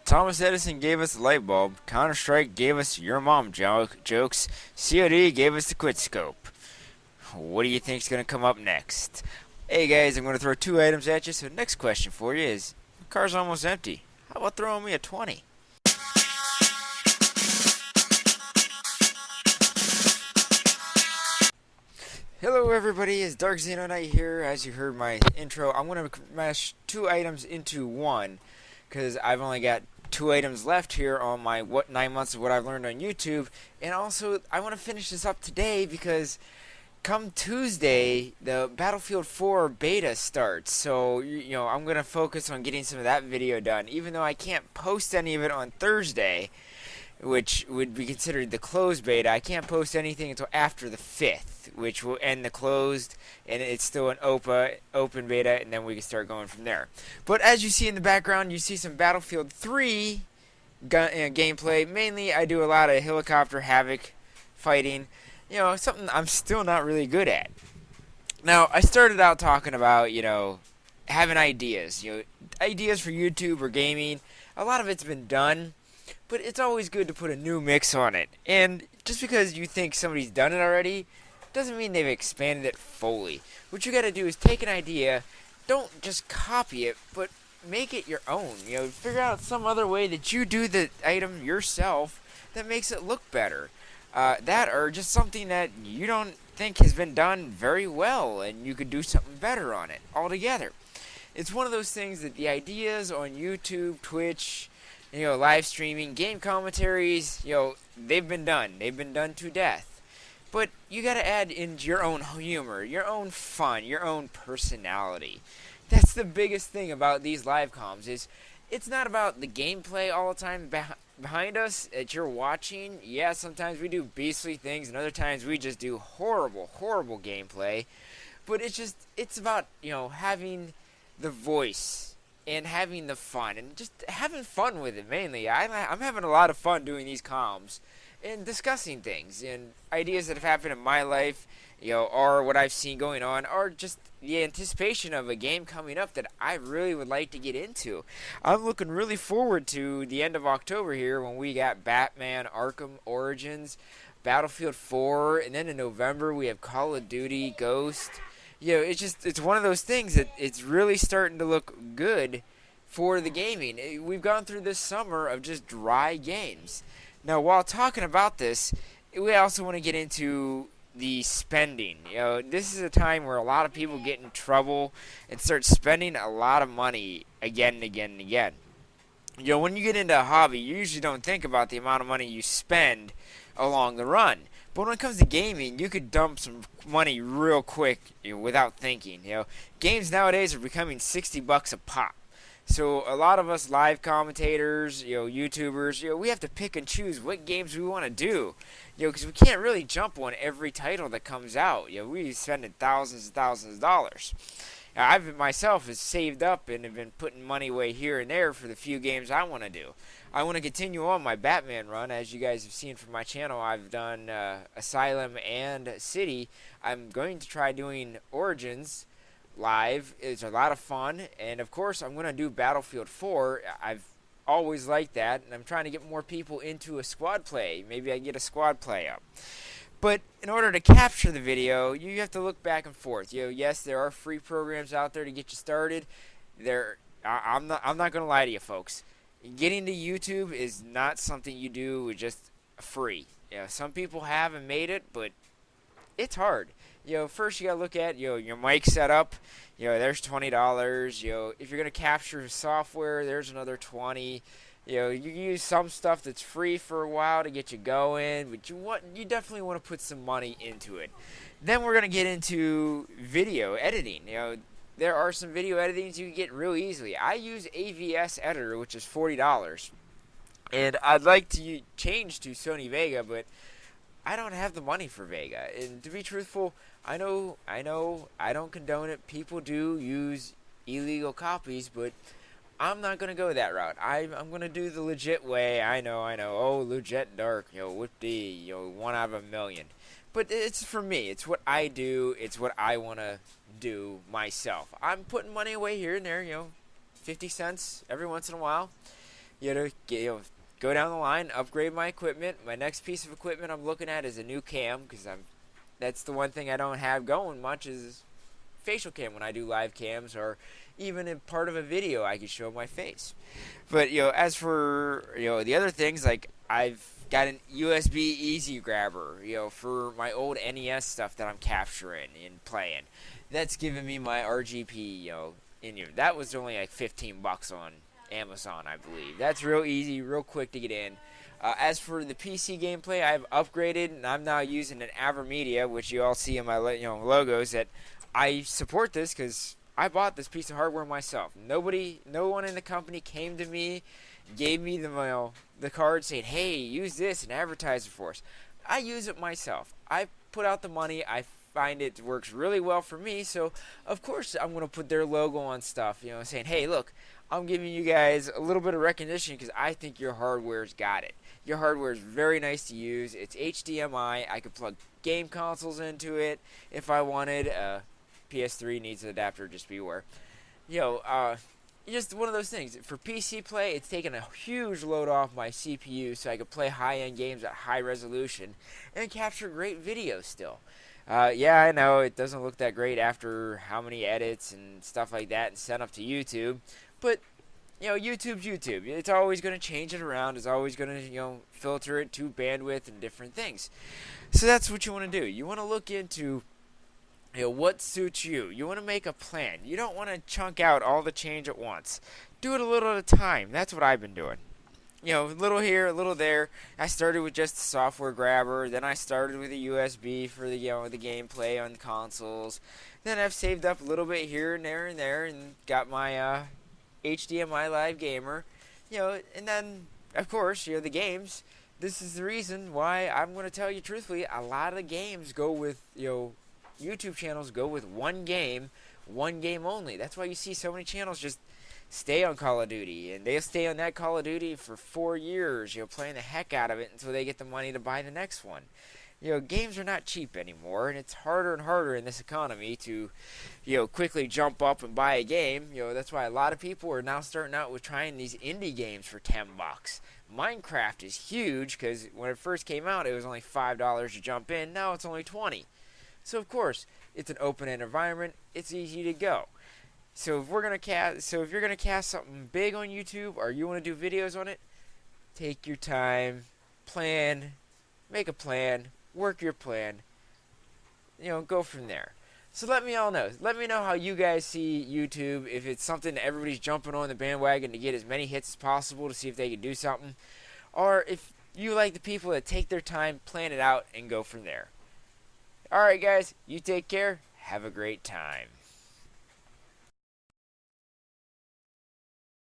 Thomas Edison gave us the light bulb. Counter Strike gave us your mom jokes. COD gave us the quit scope. What do you think's gonna come up next? Hey guys, I'm gonna throw two items at you. So next question for you is: my car's almost empty. How about throwing me a 20? Hello everybody, it's Dark Xeno Knight here. As you heard my intro, I'm gonna mash two items into one because I've only got two items left here on my 9 months of what I've learned on YouTube, and also I want to finish this up today because come Tuesday the Battlefield 4 beta starts. So I'm gonna focus on getting some of that video done, even though I can't post any of it on Thursday, which would be considered the closed beta. I can't post anything until after the 5th, which will end the closed, and it's still an open beta, and then we can start going from there. But as you see in the background, you see some Battlefield 3 gameplay. Mainly, I do a lot of helicopter havoc fighting, something I'm still not really good at. Now, I started out talking about, having ideas, ideas for YouTube or gaming. A lot of it's been done, but it's always good to put a new mix on it. And just because you think somebody's done it already doesn't mean they've expanded it fully. What you gotta do is take an idea, don't just copy it, but make it your own. Figure out some other way that you do the item yourself that makes it look better. That or just something that you don't think has been done very well and you could do something better on it altogether. It's one of those things that the ideas on YouTube, Twitch, live streaming, game commentaries, they've been done. They've been done to death. But you gotta add in your own humor, your own fun, your own personality. That's the biggest thing about these live comms is it's not about the gameplay all the time behind us that you're watching. Yeah, sometimes we do beastly things and other times we just do horrible, horrible gameplay. But it's about, having the voice and having the fun, and just having fun with it mainly. I'm having a lot of fun doing these comms and discussing things and ideas that have happened in my life, or what I've seen going on, or just the anticipation of a game coming up that I really would like to get into. I'm looking really forward to the end of October here when we got Batman Arkham Origins, Battlefield 4, and then in November we have Call of Duty Ghost. It's one of those things that it's really starting to look good for the gaming. We've gone through this summer of just dry games. Now, while talking about this, we also want to get into the spending. This is a time where a lot of people get in trouble and start spending a lot of money again and again and again. When you get into a hobby, you usually don't think about the amount of money you spend along the run. But when it comes to gaming, you could dump some money real quick without thinking. Games nowadays are becoming $60 a pop. So a lot of us live commentators, YouTubers, we have to pick and choose what games we want to do. Because we can't really jump on every title that comes out. We spending thousands and thousands of dollars. I've myself has saved up and have been putting money away here and there for the few games I want to do. I want to continue on my Batman run. As you guys have seen from my channel, I've done Asylum and City. I'm going to try doing Origins live. It's a lot of fun. And of course, I'm going to do Battlefield 4. I've always liked that. And I'm trying to get more people into a squad play. Maybe I get a squad play up. But in order to capture the video, you have to look back and forth. Yes, there are free programs out there to get you started. I'm not going to lie to you, folks. Getting to YouTube is not something you do with just free. Some people have and made it, but it's hard. First you got to look at your mic setup. There's $20. If you're going to capture software, there's another $20. You use some stuff that's free for a while to get you going, but you definitely want to put some money into it. Then we're going to get into video editing. There are some video editings you can get real easily. I use AVS Editor, which is $40. And I'd like to change to Sony Vega, but I don't have the money for Vega. And to be truthful, I know, I don't condone it. People do use illegal copies, but I'm not going to go that route. I'm going to do the legit way. I know. Oh, legit dark. Whoop-dee. One out of a million. But it's for me. It's what I do. It's what I want to do myself. I'm putting money away here and there, 50 cents every once in a while. go down the line, upgrade my equipment. My next piece of equipment I'm looking at is a new cam because that's the one thing I don't have going much is facial cam when I do live cams or even in part of a video I can show my face. But as for the other things, like I've got an USB easy grabber, for my old NES stuff that I'm capturing and playing. That's giving me my RGP, in here. That was only like $15 on Amazon, I believe. That's real easy, real quick to get in. As for the PC gameplay, I've upgraded and I'm now using an AverMedia, which you all see in my logos. That I support this because I bought this piece of hardware myself. No one in the company came to me, gave me the card saying, "Hey, use this and advertise it for us." I use it myself. I put out the money. I find it works really well for me, so of course I'm going to put their logo on stuff, saying, "Hey, look, I'm giving you guys a little bit of recognition because I think your hardware's got it. Your hardware is very nice to use. It's HDMI. I could plug game consoles into it if I wanted. PS3 needs an adapter, just beware. Just one of those things. For PC play, it's taken a huge load off my CPU so I could play high-end games at high resolution and capture great video still. Yeah, I know it doesn't look that great after how many edits and stuff like that and sent up to YouTube, but YouTube's YouTube. It's always going to change it around. It's always going to filter it to bandwidth and different things. So that's what you want to do. You want to look into what suits you. You want to make a plan. You don't want to chunk out all the change at once. Do it a little at a time. That's what I've been doing. A little here, a little there. I started with just the software grabber. Then I started with a USB for the the gameplay on the consoles. Then I've saved up a little bit here and there, and got my HDMI Live Gamer. And then of course the games. This is the reason why I'm going to tell you truthfully. A lot of the games go with YouTube channels go with one game only. That's why you see so many channels just stay on Call of Duty, and they'll stay on that Call of Duty for 4 years, playing the heck out of it until they get the money to buy the next one. Games are not cheap anymore, and it's harder and harder in this economy to, quickly jump up and buy a game. That's why a lot of people are now starting out with trying these indie games for $10. Minecraft is huge because when it first came out, it was only $5 to jump in. Now it's only $20. So of course, it's an open-end environment. It's easy to go. So if you're gonna cast something big on YouTube or you want to do videos on it, take your time, plan, make a plan, work your plan. Go from there. So let me all know. Let me know how you guys see YouTube. If it's something that everybody's jumping on the bandwagon to get as many hits as possible to see if they can do something, or if you like the people that take their time, plan it out, and go from there. Alright guys, you take care, have a great time.